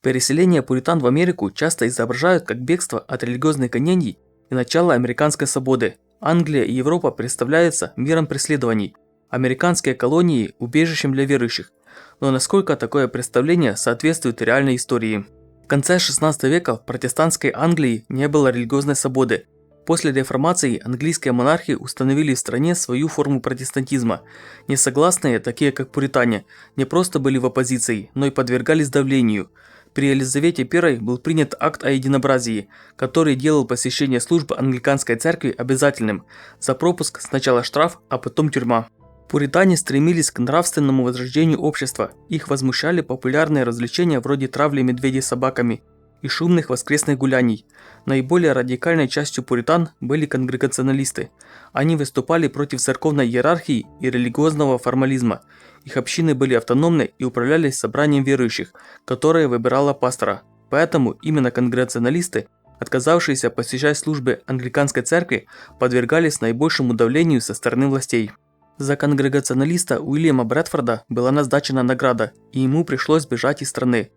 Переселение пуритан в Америку часто изображают как бегство от религиозных гонений и начало американской свободы. Англия и Европа представляются миром преследований, американские колонии – убежищем для верующих. Но насколько такое представление соответствует реальной истории? В конце XVI века в протестантской Англии не было религиозной свободы. После реформации английские монархи установили в стране свою форму протестантизма. Несогласные, такие как пуритане, не просто были в оппозиции, но и подвергались давлению. При Елизавете I был принят акт о единообразии, который делал посещение службы англиканской церкви обязательным. За пропуск сначала штраф, а потом тюрьма. Пуритане стремились к нравственному возрождению общества. Их возмущали популярные развлечения вроде травли медведей собаками и шумных воскресных гуляний. Наиболее радикальной частью пуритан были конгрегационалисты. Они выступали против церковной иерархии и религиозного формализма. Их общины были автономны и управлялись собранием верующих, которое выбирало пастора. Поэтому именно конгрегационалисты, отказавшиеся посещать службы англиканской церкви, подвергались наибольшему давлению со стороны властей. За конгрегационалиста Уильяма Брэдфорда была назначена награда, и ему пришлось бежать из страны.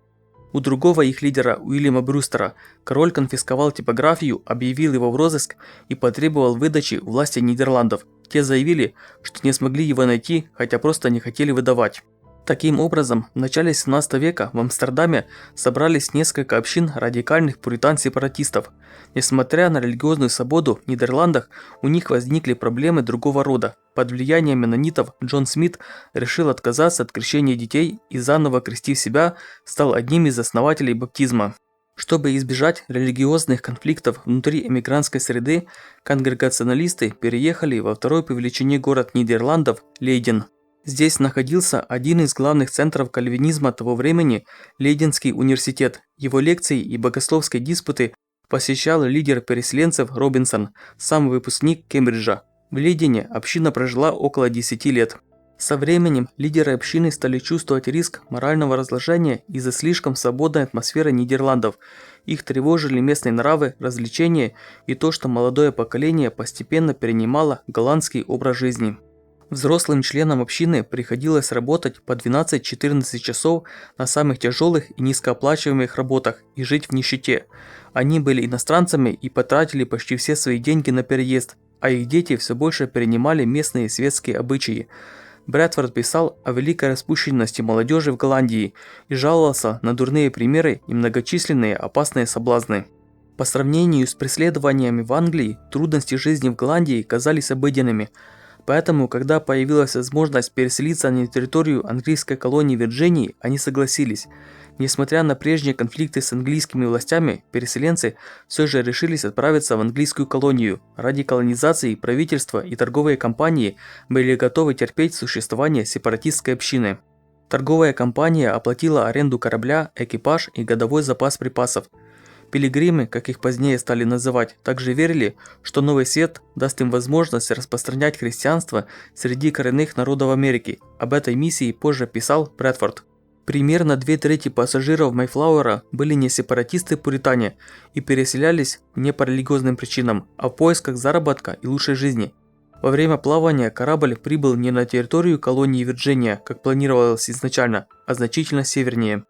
У другого их лидера, Уильяма Брюстера, король конфисковал типографию, объявил его в розыск и потребовал выдачи у власти Нидерландов. Те заявили, что не смогли его найти, хотя просто не хотели выдавать. Таким образом, в начале 17 века в Амстердаме собрались несколько общин радикальных пуритан-сепаратистов. Несмотря на религиозную свободу в Нидерландах, у них возникли проблемы другого рода. Под влиянием меннонитов Джон Смит решил отказаться от крещения детей и, заново крестив себя, стал одним из основателей баптизма. Чтобы избежать религиозных конфликтов внутри эмигрантской среды, конгрегационалисты переехали во второй по величине город Нидерландов – Лейден. Здесь находился один из главных центров кальвинизма того времени – Лейденский университет. Его лекции и богословские диспуты посещал лидер переселенцев Робинсон, сам выпускник Кембриджа. В Лейдене община прожила около 10 лет. Со временем лидеры общины стали чувствовать риск морального разложения из-за слишком свободной атмосферы Нидерландов. Их тревожили местные нравы, развлечения и то, что молодое поколение постепенно перенимало голландский образ жизни. Взрослым членам общины приходилось работать по 12-14 часов на самых тяжелых и низкооплачиваемых работах и жить в нищете. Они были иностранцами и потратили почти все свои деньги на переезд, а их дети все больше перенимали местные светские обычаи. Брэдфорд писал о великой распущенности молодежи в Голландии и жаловался на дурные примеры и многочисленные опасные соблазны. По сравнению с преследованиями в Англии, трудности жизни в Голландии казались обыденными. Поэтому, когда появилась возможность переселиться на территорию английской колонии Вирджинии, они согласились. Несмотря на прежние конфликты с английскими властями, переселенцы все же решились отправиться в английскую колонию. Ради колонизации правительство и торговые компании были готовы терпеть существование сепаратистской общины. Торговая компания оплатила аренду корабля, экипаж и годовой запас припасов. Пилигримы, как их позднее стали называть, также верили, что Новый Свет даст им возможность распространять христианство среди коренных народов Америки. Об этой миссии позже писал Брэдфорд. Примерно 2/3 пассажиров Мэйфлауэра были не сепаратисты-пуритане и переселялись не по религиозным причинам, а в поисках заработка и лучшей жизни. Во время плавания корабль прибыл не на территорию колонии Вирджиния, как планировалось изначально, а значительно севернее.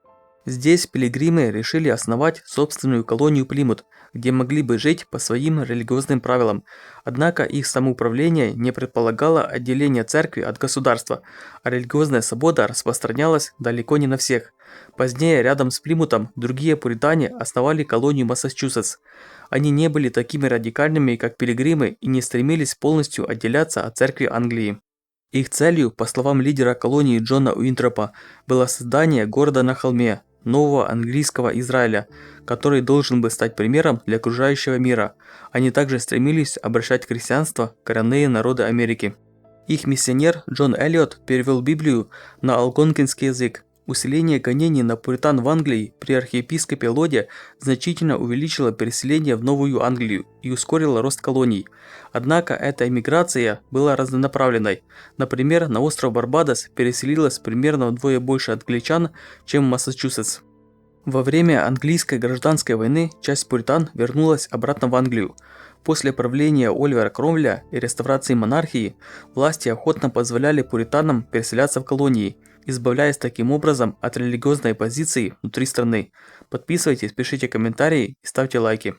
Здесь пилигримы решили основать собственную колонию Плимут, где могли бы жить по своим религиозным правилам. Однако их самоуправление не предполагало отделение церкви от государства, а религиозная свобода распространялась далеко не на всех. Позднее рядом с Плимутом другие пуритане основали колонию Массачусетс. Они не были такими радикальными, как пилигримы, и не стремились полностью отделяться от церкви Англии. Их целью, по словам лидера колонии Джона Уинтропа, было создание города на холме, нового английского Израиля, который должен был стать примером для окружающего мира. Они также стремились обращать в христианство коренные народы Америки. Их миссионер Джон Эллиот перевел Библию на алгонкинский язык. Усиление гонений на пуритан в Англии при архиепископе Лоде значительно увеличило переселение в Новую Англию и ускорило рост колоний. Однако эта эмиграция была разнонаправленной. Например, на остров Барбадос переселилось примерно вдвое больше англичан, чем в Массачусетс. Во время английской гражданской войны часть пуритан вернулась обратно в Англию. После правления Оливера Кромвеля и реставрации монархии власти охотно позволяли пуританам переселяться в колонии. избавляясь таким образом от религиозной оппозиции внутри страны. Подписывайтесь, пишите комментарии и ставьте лайки.